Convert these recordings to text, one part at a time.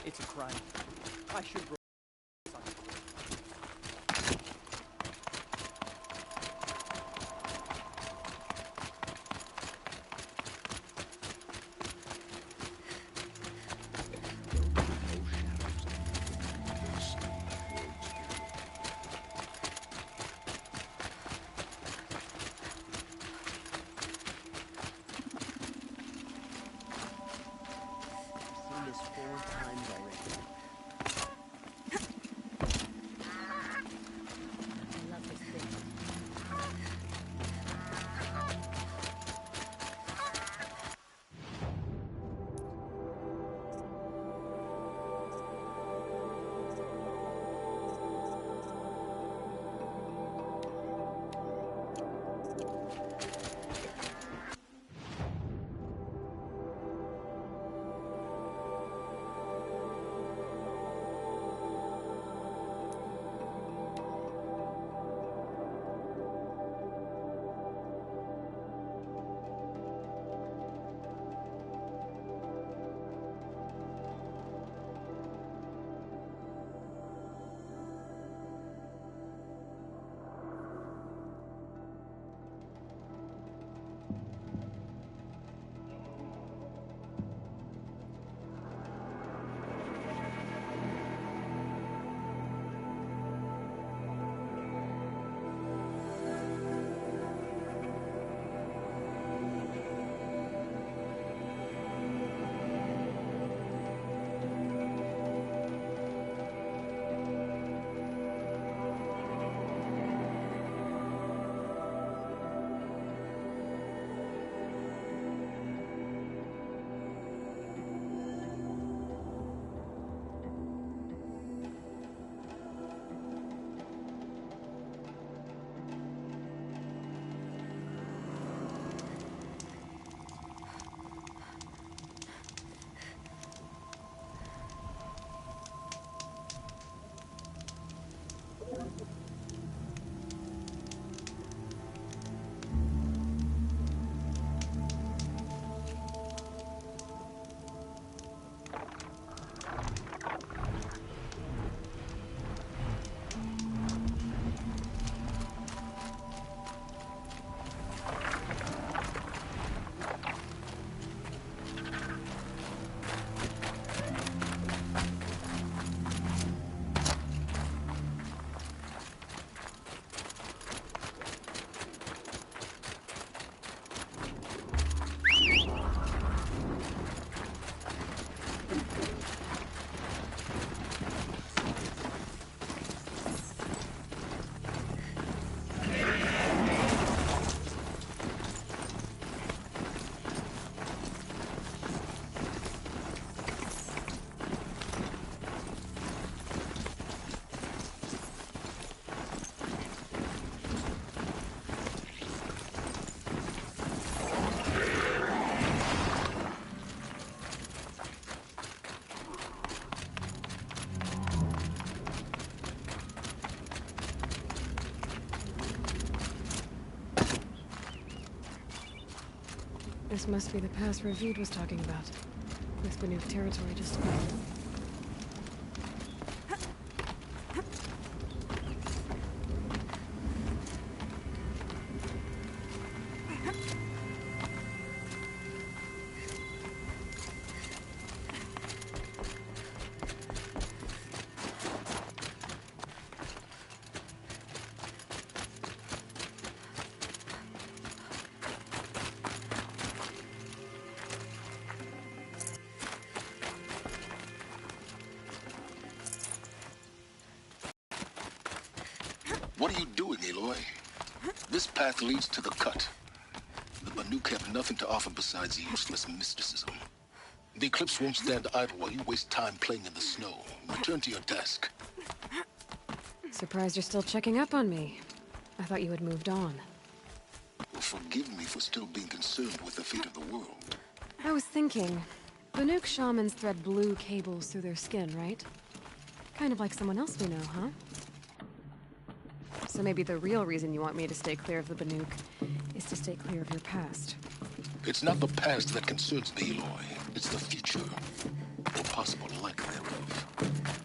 It's a crime. I should go. I've seen this 4 times already. I love this thing. This must be the pass Ravid was talking about. With Banuk territory just above. What are you doing, Aloy? This path leads to the cut. The Banuk have nothing to offer besides useless mysticism. The Eclipse won't stand idle while you waste time playing in the snow. Return to your desk. Surprised you're still checking up on me. I thought you had moved on. Well, forgive me for still being concerned with the fate of the world. I was thinking, Banuk shamans thread blue cables through their skin, right? Kind of like someone else we know, huh? So maybe the real reason you want me to stay clear of the Banuk is to stay clear of your past. It's not the past that concerns me, Aloy. It's the future. or possible lack thereof.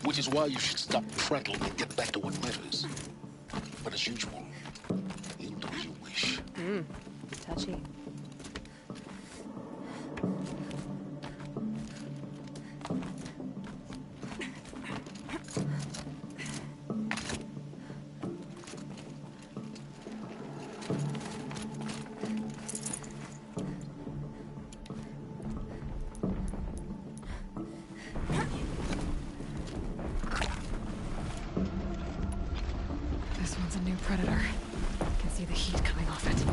Which is why you should stop prattling and get back to what matters. But as usual, you'll do as you wish. Touchy. This one's a new predator. Can see the heat coming off it.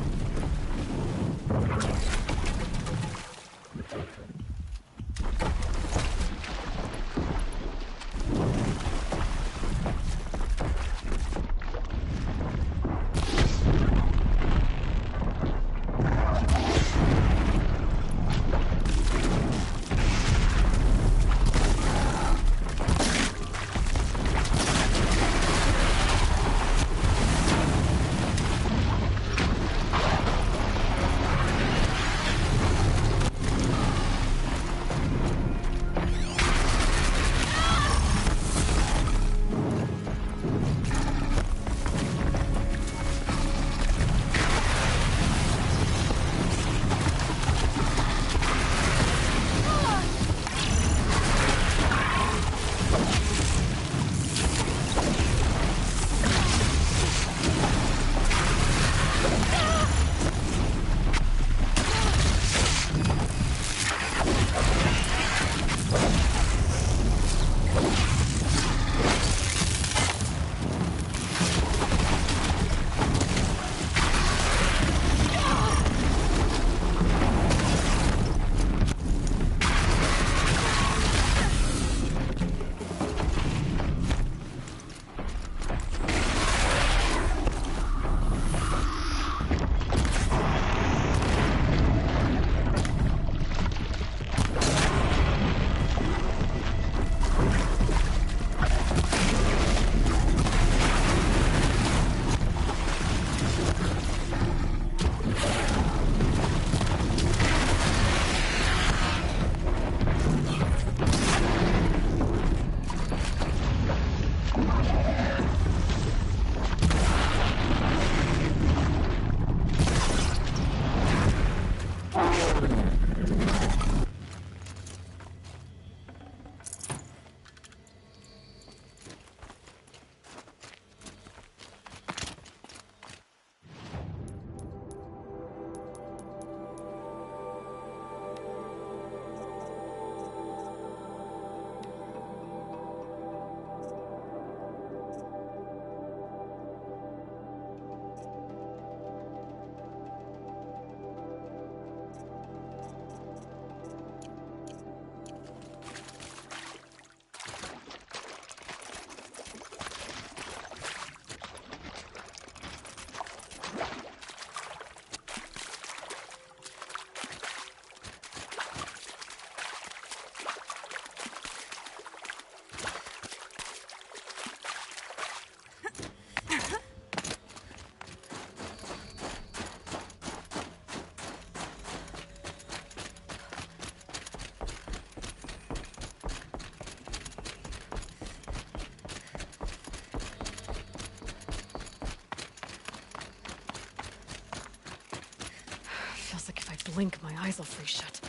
Feels like if I blink, my eyes will freeze shut.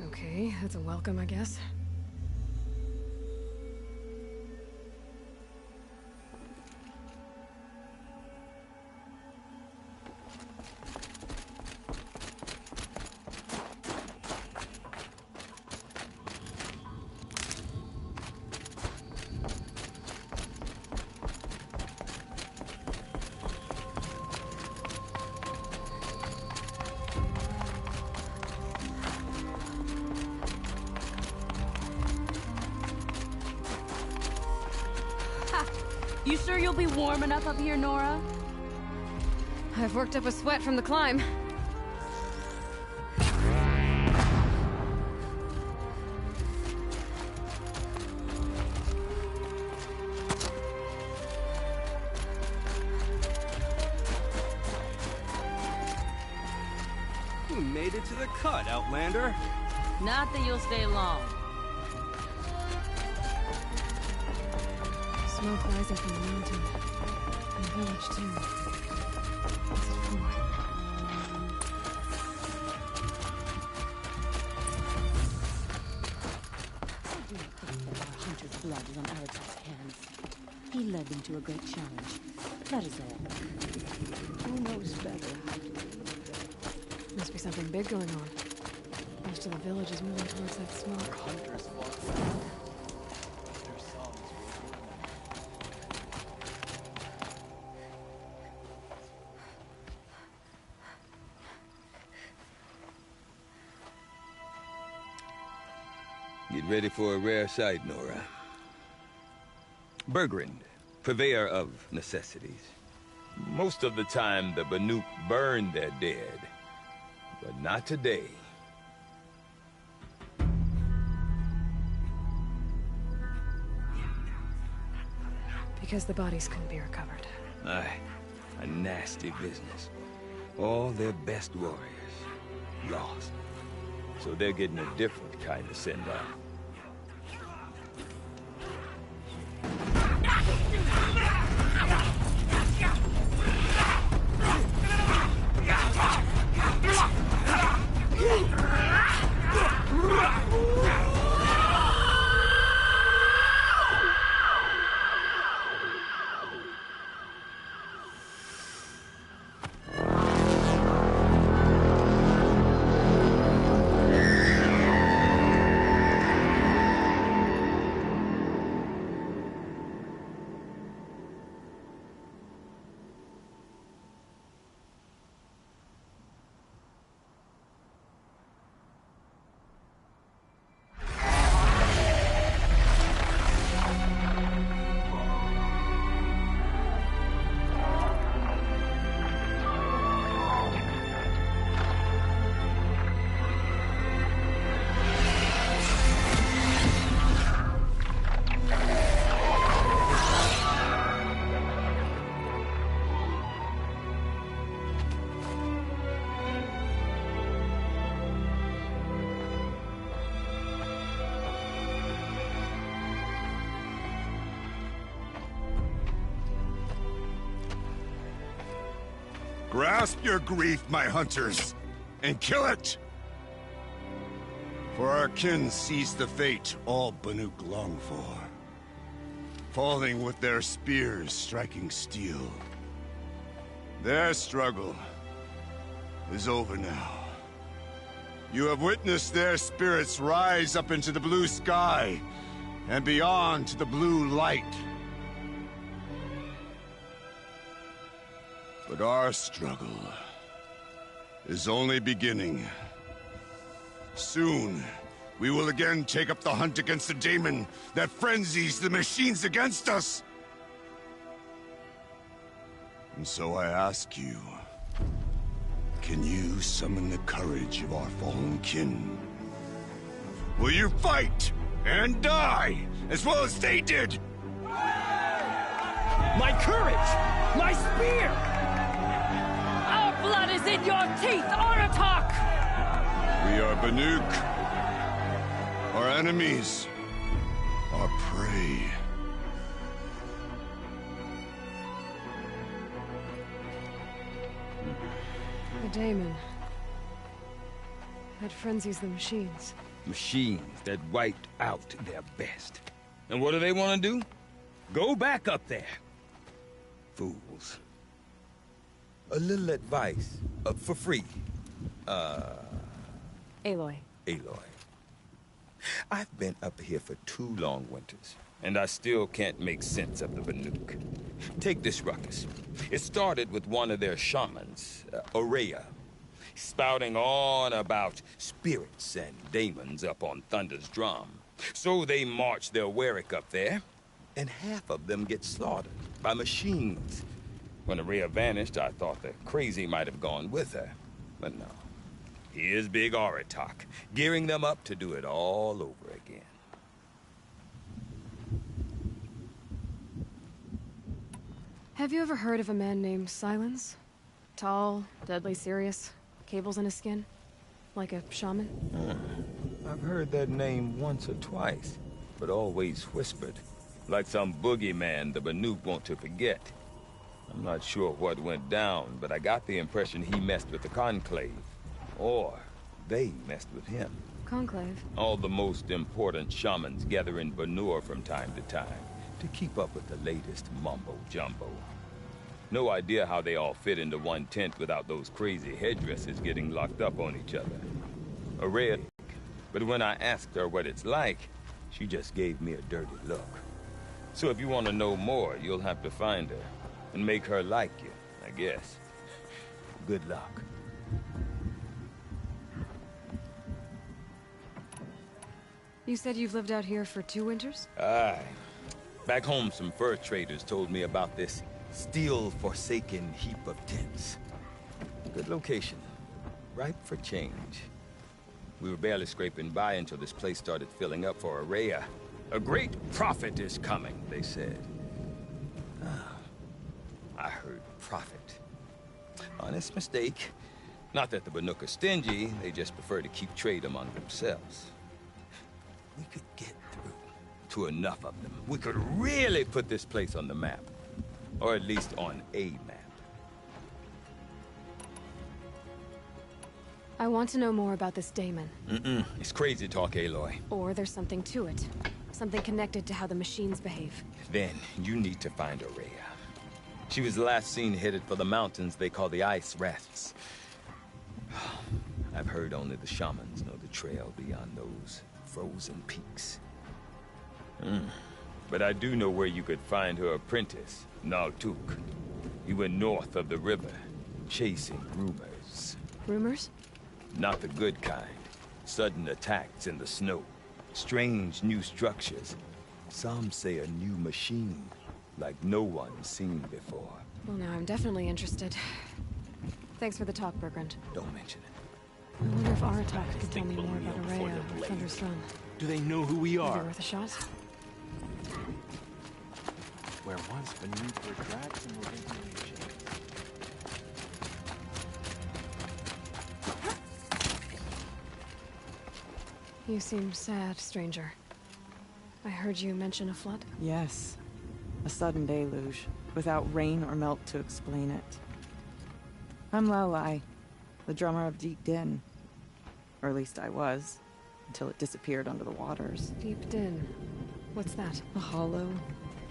Okay, that's a welcome, I guess. You sure you'll be warm enough up here, Nora? I've worked up a sweat from the climb. You made it to the cut, Outlander. Not that you'll stay long. Smoke rising from the mountain. And the village, too. What's it for? I do not think that our hunter's blood is on Aratak's hands. He led them to a great challenge. That is all. Who knows better how to do it? Must be something big going on. Most of the village is moving towards that smoke. Hunters fought well. Their songs were Get ready for a rare sight, Nora. Bergrand, purveyor of necessities. Most of the time, the Banuk burn their dead. But not today. Because the bodies couldn't be recovered. Aye, a nasty business. All their best warriors lost. So they're getting a different kind of send-off. Grasp your grief, my hunters, and kill it! For our kin sees the fate all Banuk long for. Falling with their spears striking steel. Their struggle is over now. You have witnessed their spirits rise up into the blue sky, and beyond to the blue light. But our struggle is only beginning. Soon, we will again take up the hunt against the daemon that frenzies the machines against us. And so I ask you, can you summon the courage of our fallen kin? Will you fight and die as well as they did? My courage! My spear! Our blood is in your teeth, Aratak! We are Banuk. Our enemies. Our prey. The daemon. That frenzies the machines. Machines that wiped out their best. And what do they want to do? Go back up there. Fools. A little advice, for free. Aloy. Aloy. I've been up here for 2 long winters, and I still can't make sense of the Banuk. Take this ruckus. It started with one of their shamans, Ourea, spouting on about spirits and daemons up on Thunder's drum. So they march their Warwick up there, and half of them get slaughtered by machines, When Araya vanished, I thought the crazy might have gone with her. But no. Here's Big Aratak, gearing them up to do it all over again. Have you ever heard of a man named Silence? Tall, deadly serious, cables in his skin? Like a shaman? I've heard that name once or twice, but always whispered. Like some boogeyman the Banuk want to forget. I'm not sure what went down, but I got the impression he messed with the Conclave. Or they messed with him. Conclave? All the most important shamans gather in Banur from time to time to keep up with the latest mumbo-jumbo. No idea how they all fit into one tent without those crazy headdresses getting locked up on each other. Araya, but when I asked her what it's like, she just gave me a dirty look. So if you want to know more, you'll have to find her and make her like you, I guess. Good luck. You said you've lived out here for 2 winters? Aye. Back home, some fur traders told me about this steel-forsaken heap of tents. Good location. Ripe for change. We were barely scraping by until this place started filling up for Araya. A great prophet is coming, they said. I heard prophet. Honest mistake. Not that the Banuk are stingy, they just prefer to keep trade among themselves. We could get through to enough of them. We could really put this place on the map. Or at least on a map. I want to know more about this Daemon. It's crazy talk, Aloy. Or there's something to it. Something connected to how the machines behave. Then you need to find Araya. She was last seen headed for the mountains they call the Ice Rafts. I've heard only the shamans know the trail beyond those frozen peaks. But I do know where you could find her apprentice, Naltuk. He went north of the river, chasing rumors. Rumors? Not the good kind. Sudden attacks in the snow. Strange new structures. Some say a new machine, like no one's seen before. Well, now I'm definitely interested. Thanks for the talk, Bergrand. Don't mention it. I wonder if Aratak could tell me more about Araya or Thunder's Throne. Do they know who we Is it are? worth a shot? Where once beneath were drags and were in shape. You seem sad, stranger. I heard you mention a flood? Yes. A sudden deluge, without rain or melt to explain it. I'm Lelai, the drummer of Deep Din. Or at least I was, until it disappeared under the waters. Deep Din. What's that? A hollow,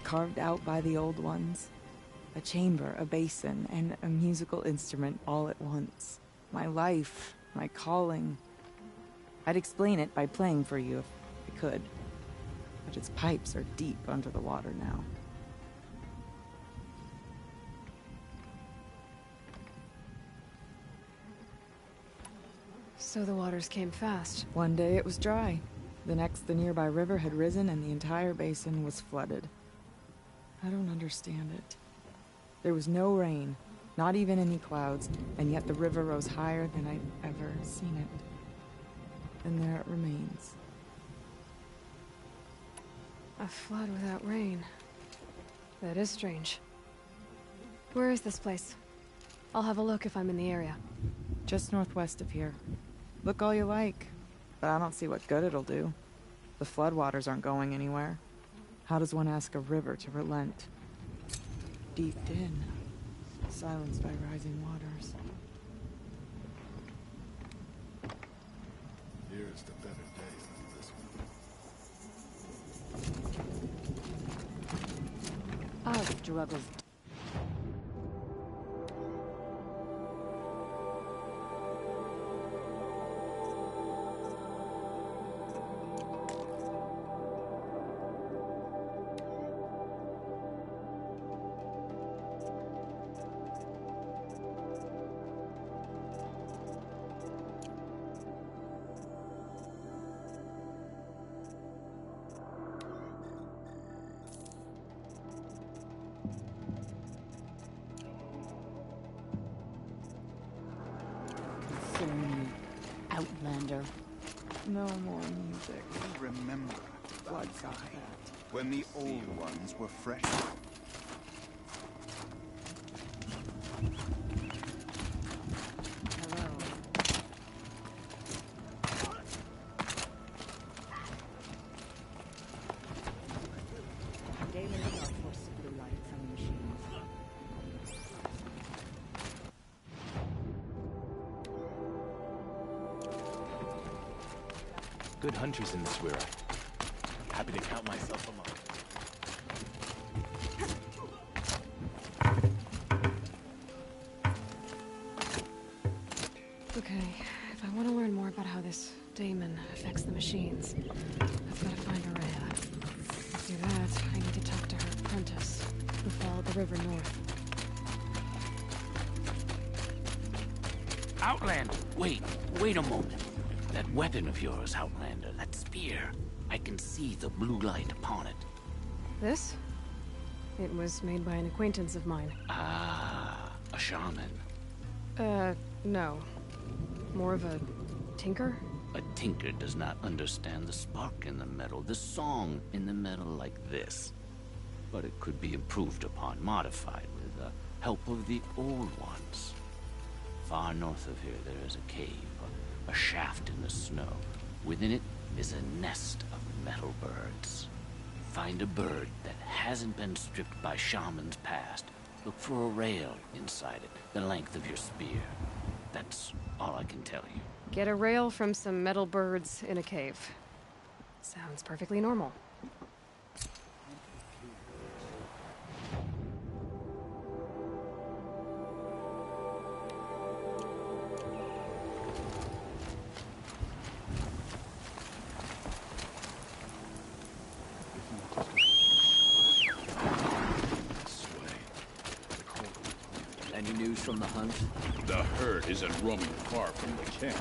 carved out by the old ones. A chamber, a basin, and a musical instrument all at once. My life, my calling. I'd explain it by playing for you if I could. But its pipes are deep under the water now. So the waters came fast. One day it was dry. The next, the nearby river had risen and the entire basin was flooded. I don't understand it. There was no rain, not even any clouds, and yet the river rose higher than I'd ever seen it. And there it remains. A flood without rain. That is strange. Where is this place? I'll have a look if I'm in the area. Just northwest of here. Look all you like, but I don't see what good it'll do. The floodwaters aren't going anywhere. How does one ask a river to relent? Deep Din, silenced by rising waters. Here's the better days than this one. Our struggles. Outlander. No more music. Remember Blood that got time that. when the old ones were fresh. Hello. Daily are forced to blue light from the machines. Good hunters in this Wira. Happy to count myself among. Okay, if I want to learn more about how this daemon affects the machines, I've got to find Araya. To do that, I need to talk to her apprentice, who followed the river north. Outlander, wait a moment. That weapon of yours, Outlander, that spear. I can see the blue light upon it. This? It was made by an acquaintance of mine. Ah, a shaman. No. More of a tinker? A tinker does not understand the spark in the metal, the song in the metal like this. But it could be improved upon, modified with the help of the old ones. Far north of here there is a cave, a shaft in the snow. Within it is a nest of metal birds. Find a bird that hasn't been stripped by shamans past. Look for a rail inside it, the length of your spear. That's all I can tell you. Get a rail from some metal birds in a cave. Sounds perfectly normal. Any news from the hunt? The herd isn't roaming far from the camp.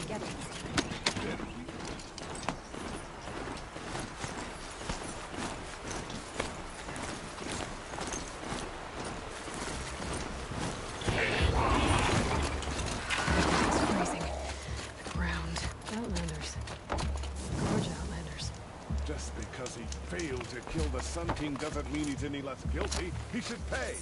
Get it. It's freezing. The ground. Outlanders. Gorge Outlanders. Just because he failed to kill the Sun King doesn't mean he's any less guilty. He should pay.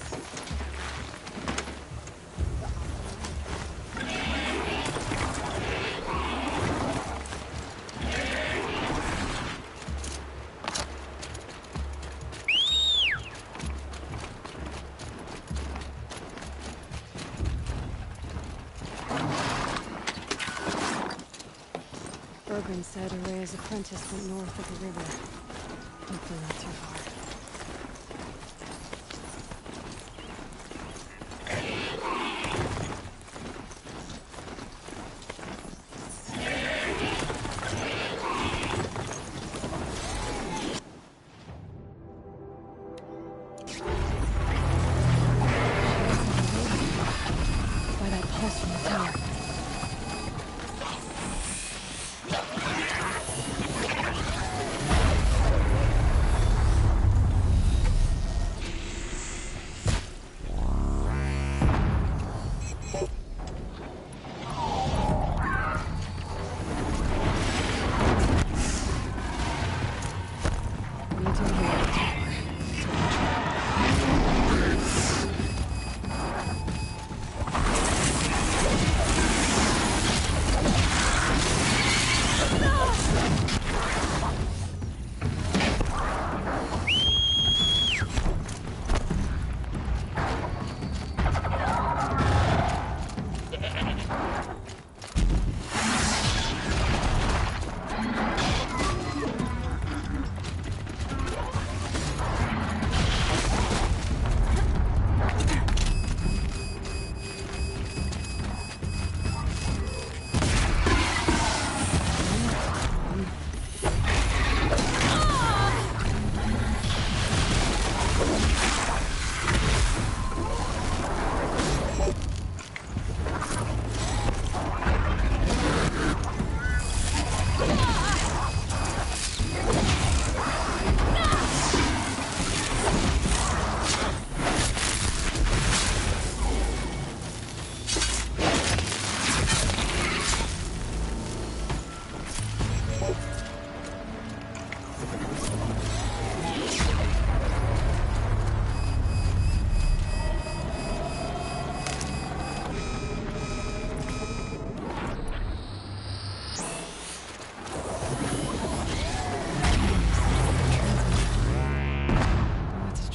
Bergren said Araya's apprentice went north of the river. Hopefully not too far. By that pulse from the tower.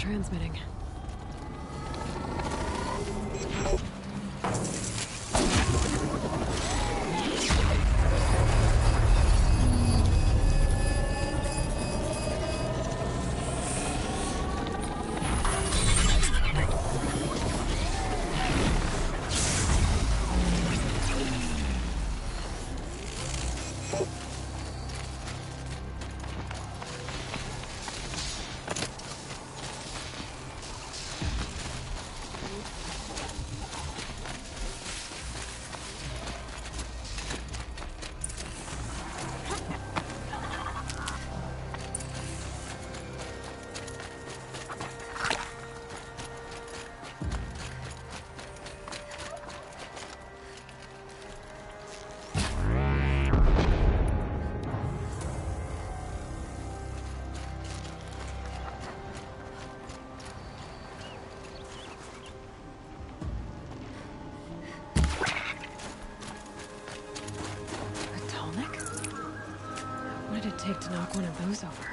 transmitting. What did it take to knock one of those over?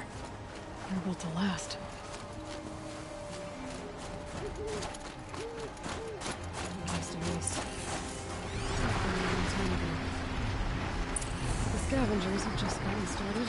They're built to last. Waste of waste. The scavengers have just gotten started.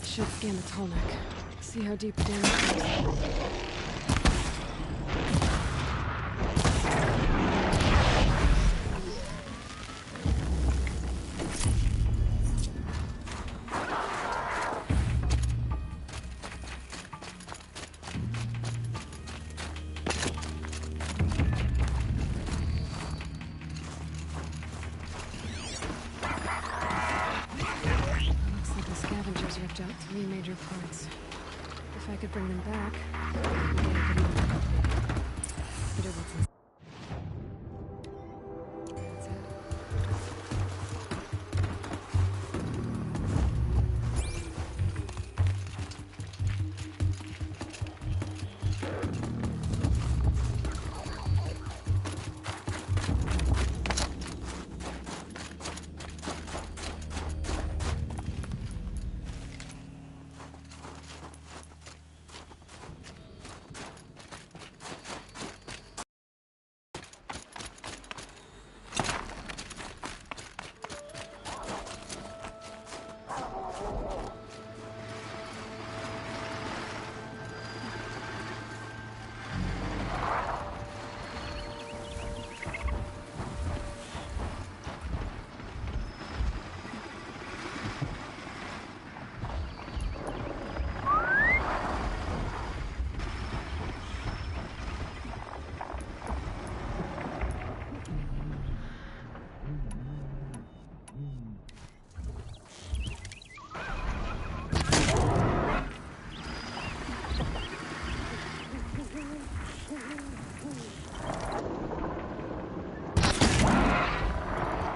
Should scan the Tolnek. See how deep the damage is. switched out 3 major parts. If I could bring them back, I could get a good number. But it wasn't.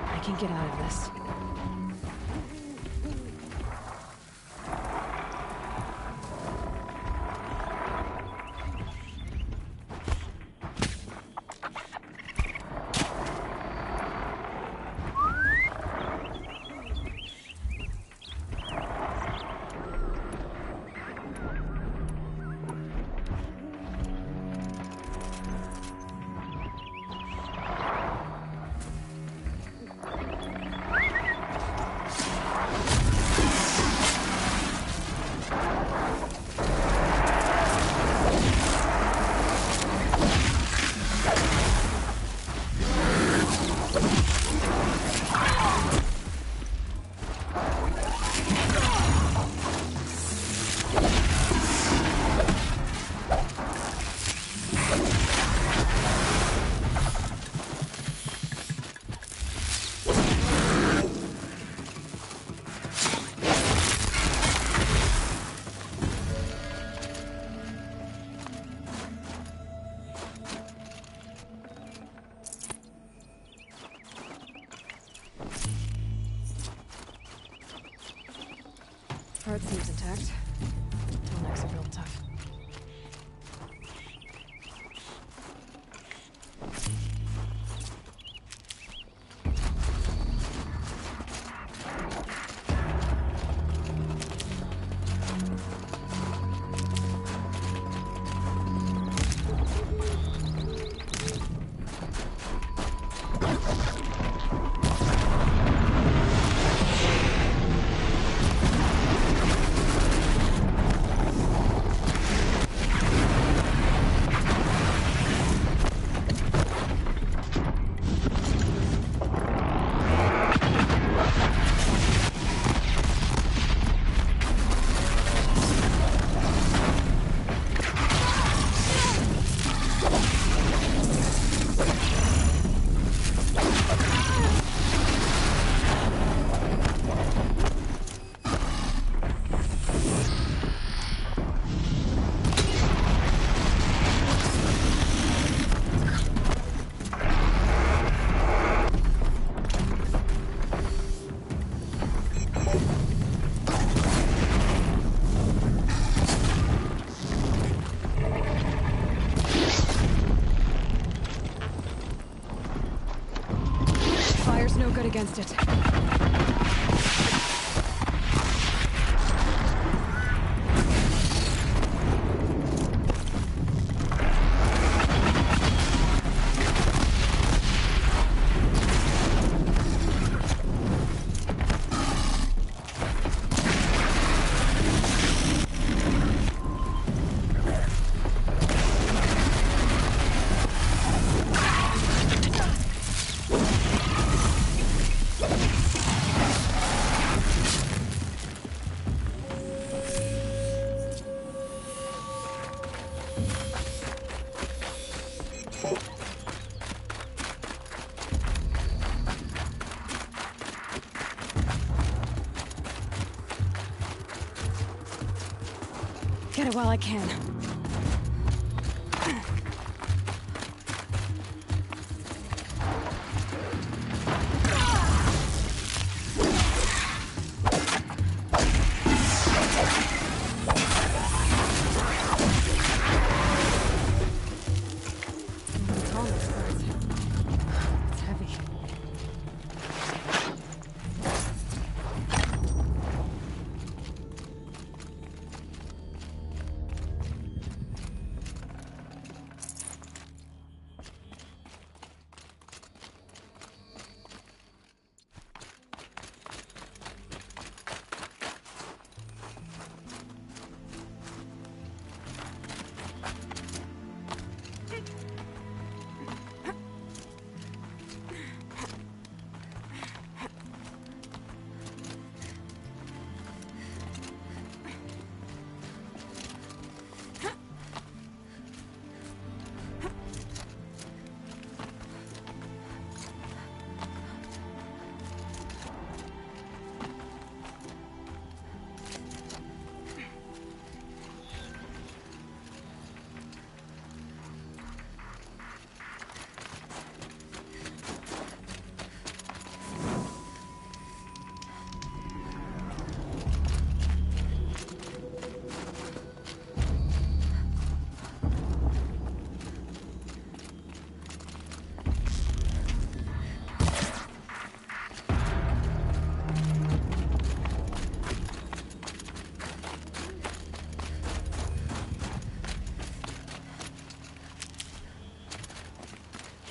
I can get out of this. Part seems intact. Bottlenecks are real tough. Fire's no good against it. get it while I can. It's almost burns. It's heavy.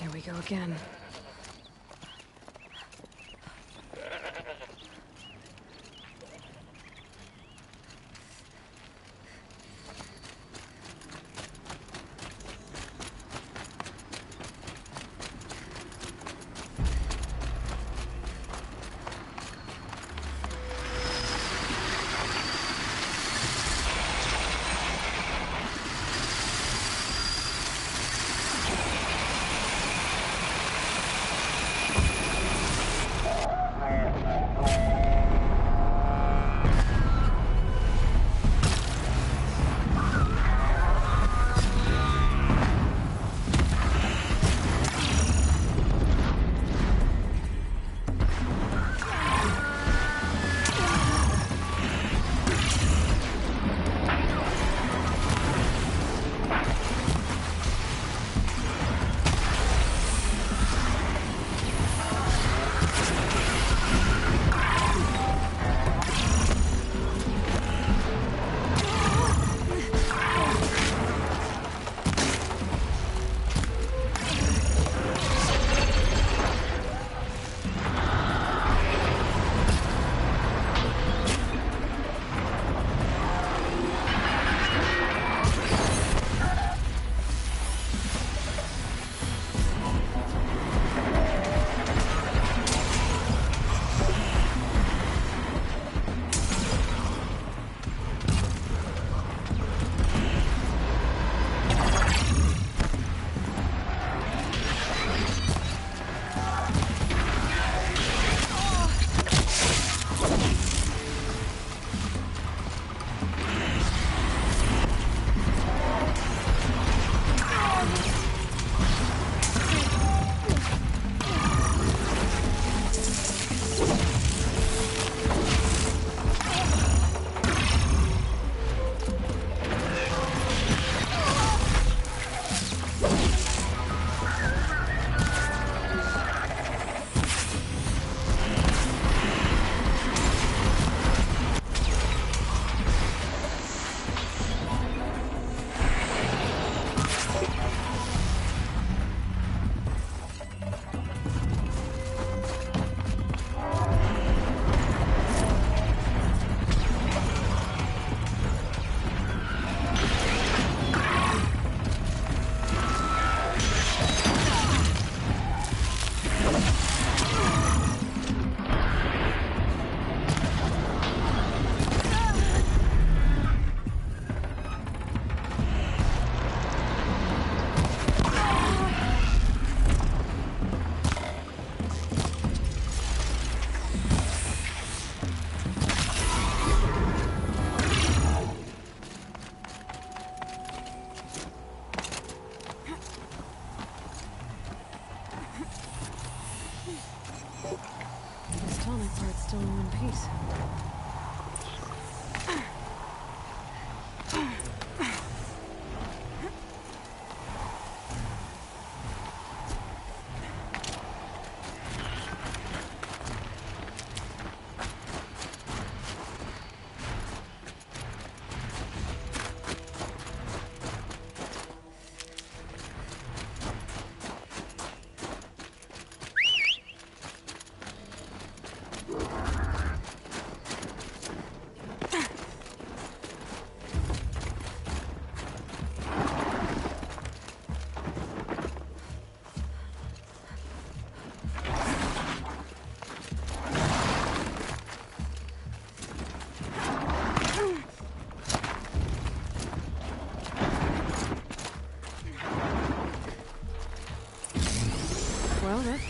Here we go again.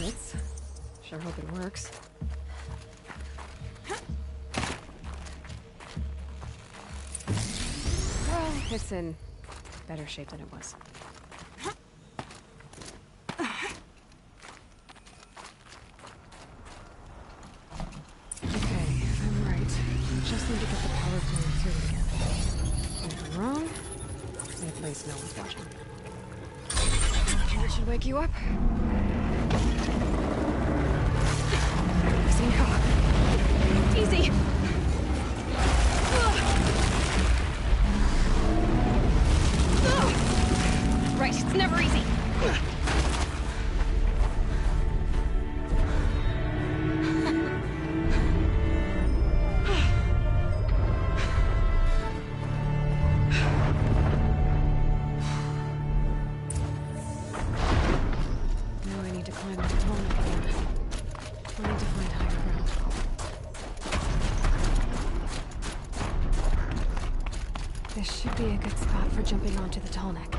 fits. Sure hope it works. Well, it's in better shape than it was. Okay, if I'm right, I just need to get the power flowing through it again. And if I'm wrong, at least no one's watching. That should wake you up. Easy now. Easy! Right, it's never easy. This should be a good spot for jumping onto the tall neck.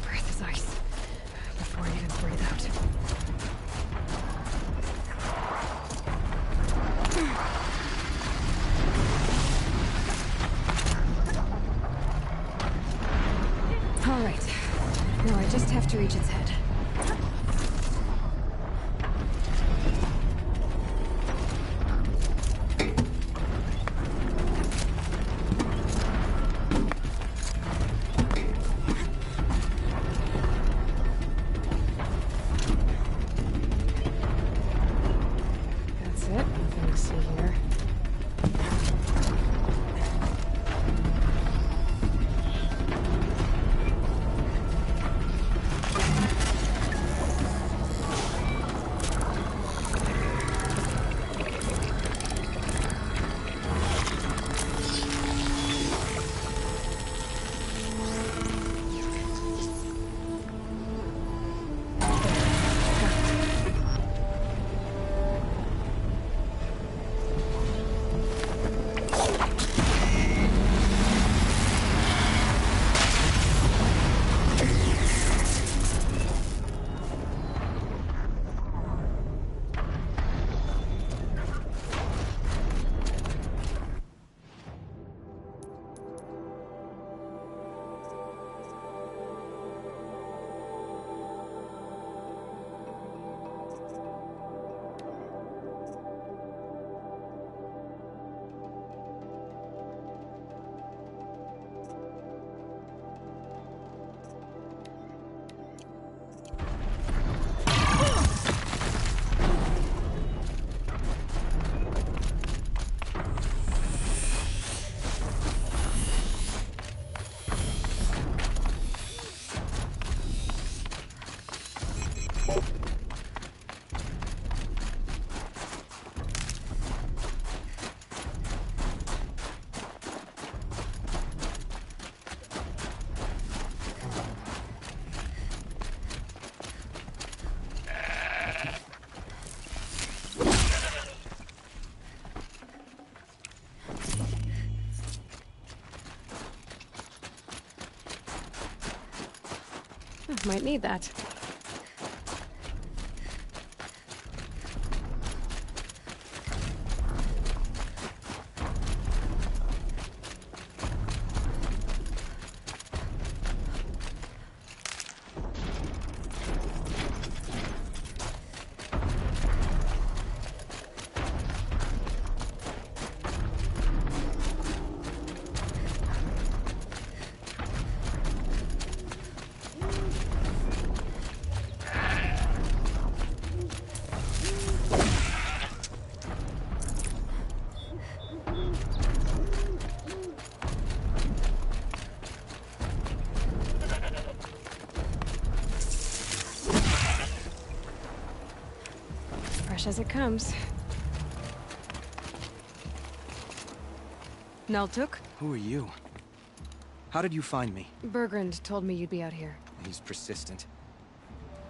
Breath is ice before I even breathe out. All right. Now I just have to reach its head. That's it. Nothing to see here. Might need that. Fresh as it comes. Naltuk? Who are you? How did you find me? Bergrand told me you'd be out here. He's persistent.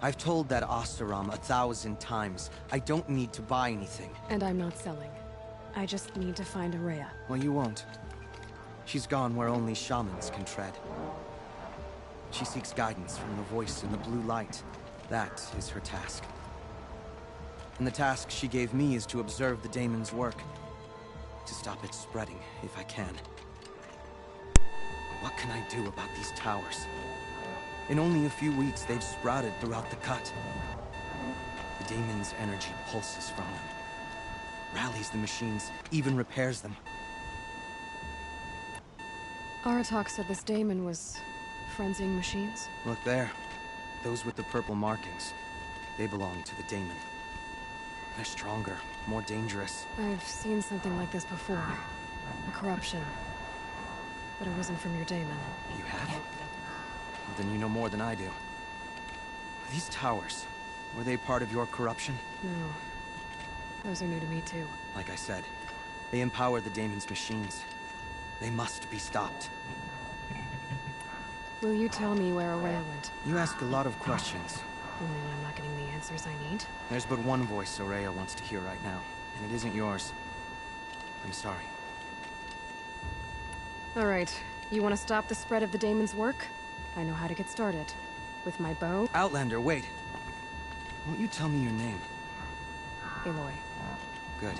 I've told that Oseram 1,000 times. I don't need to buy anything. And I'm not selling. I just need to find Ourea. Well, you won't. She's gone where only shamans can tread. She seeks guidance from the voice in the blue light. That is her task. And the task she gave me is to observe the daemon's work. To stop it spreading, if I can. What can I do about these towers? In only a few weeks, they've sprouted throughout the cut. The daemon's energy pulses from them. Rallies the machines, even repairs them. Aratak said this daemon was frenzying machines. Look there. Those with the purple markings. They belong to the daemon. They're stronger, more dangerous. I've seen something like this before. A corruption. But it wasn't from your daemon. You have? Well, then you know more than I do. These towers, were they part of your corruption? No. Those are new to me too. Like I said, they empower the daemon's machines. They must be stopped. Will you tell me where Ourea went? You ask a lot of questions. And then I'm not getting the answers I need. There's but one voice Ourea wants to hear right now, and it isn't yours. I'm sorry. Alright, you want to stop the spread of the daemon's work? I know how to get started. With my bow... Outlander, wait! Won't you tell me your name? Aloy. Good.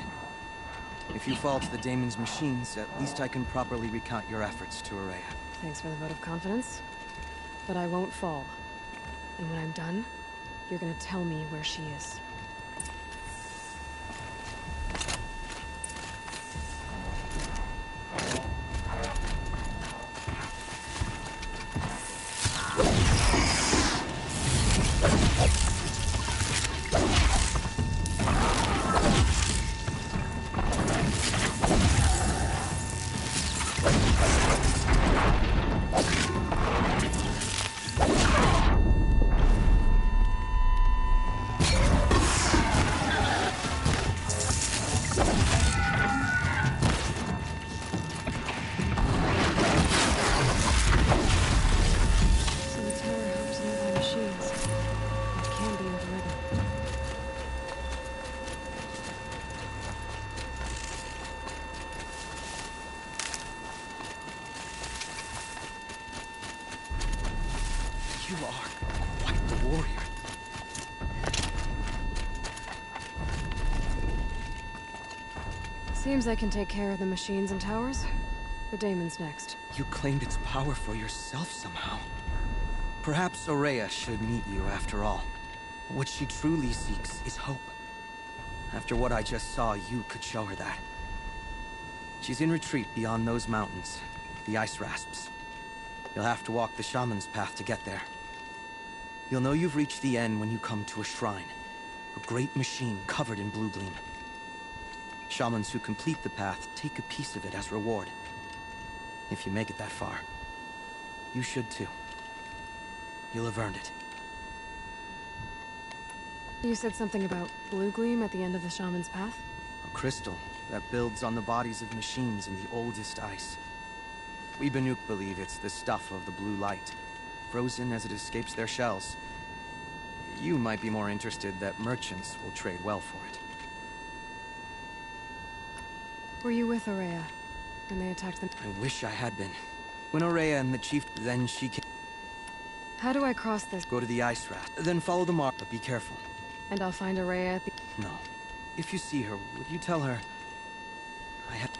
If you fall to the daemon's machines, at least I can properly recount your efforts to Ourea. Thanks for the vote of confidence. But I won't fall. And when I'm done, you're gonna tell me where she is. You are quite the warrior. Seems I can take care of the machines and towers. The daemon's next. You claimed its power for yourself somehow. Perhaps Ourea should meet you after all. What she truly seeks is hope. After what I just saw, you could show her that. She's in retreat beyond those mountains, the ice rasps. You'll have to walk the shaman's path to get there. You'll know you've reached the end when you come to a shrine. A great machine covered in blue gleam. Shamans who complete the path take a piece of it as reward. If you make it that far, you should too. You'll have earned it. You said something about blue gleam at the end of the shaman's path? A crystal that builds on the bodies of machines in the oldest ice. We Banuk believe it's the stuff of the blue light, frozen as it escapes their shells. You might be more interested that merchants will trade well for it. Were you with Ourea when they attacked them? I wish I had been. When Ourea and the chief, then she came. How do I cross this? Go to the ice raft, then follow the mark, but be careful. And I'll find Ourea at the... No. If you see her, would you tell her... I have...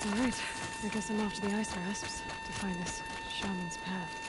Alright, I guess I'm off to the ice rasps to find this shaman's path.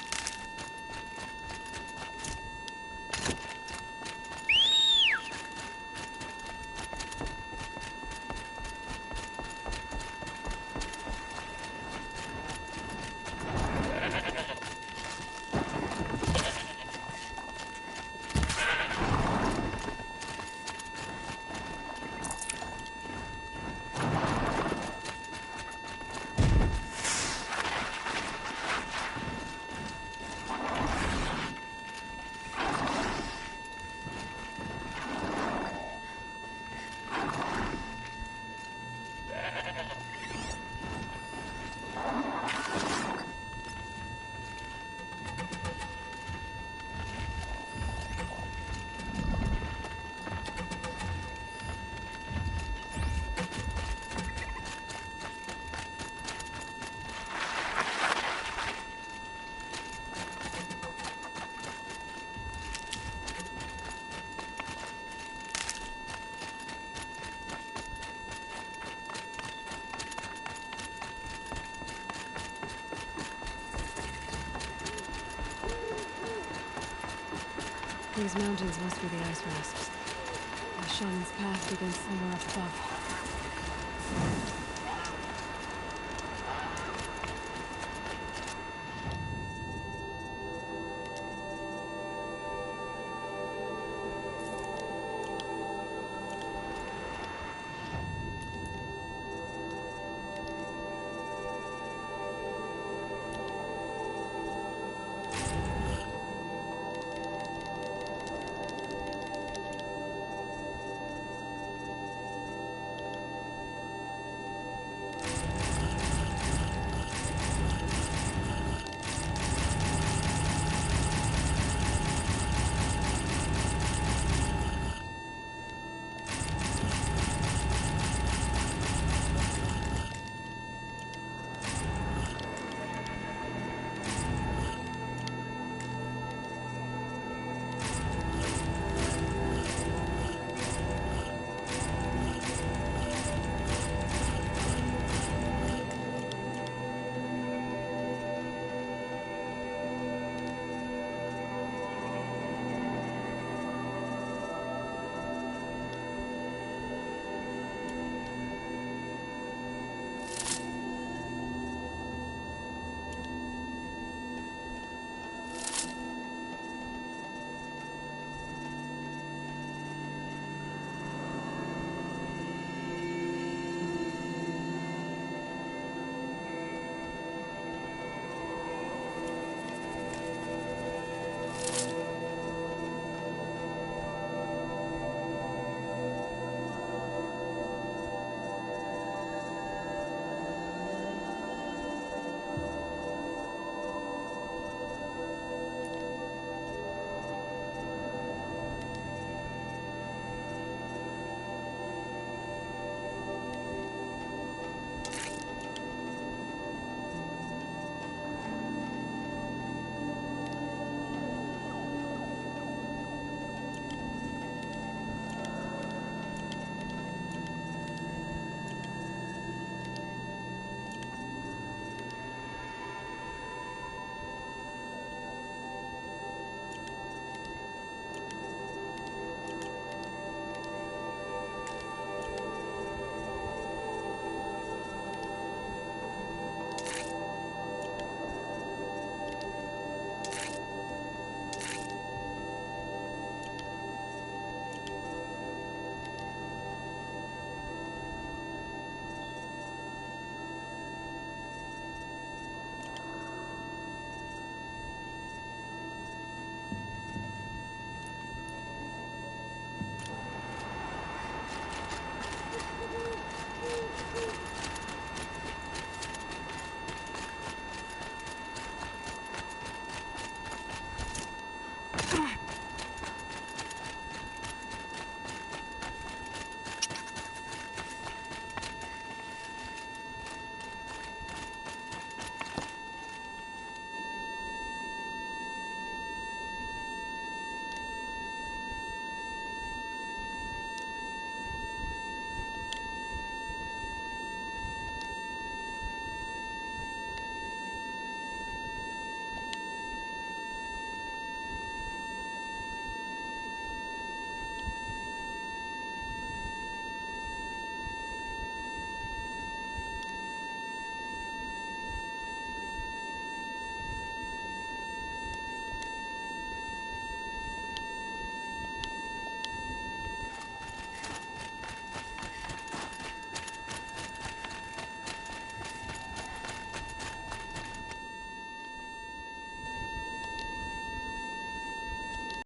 These mountains must be the ice rasps. The shaman's path begins somewhere up above.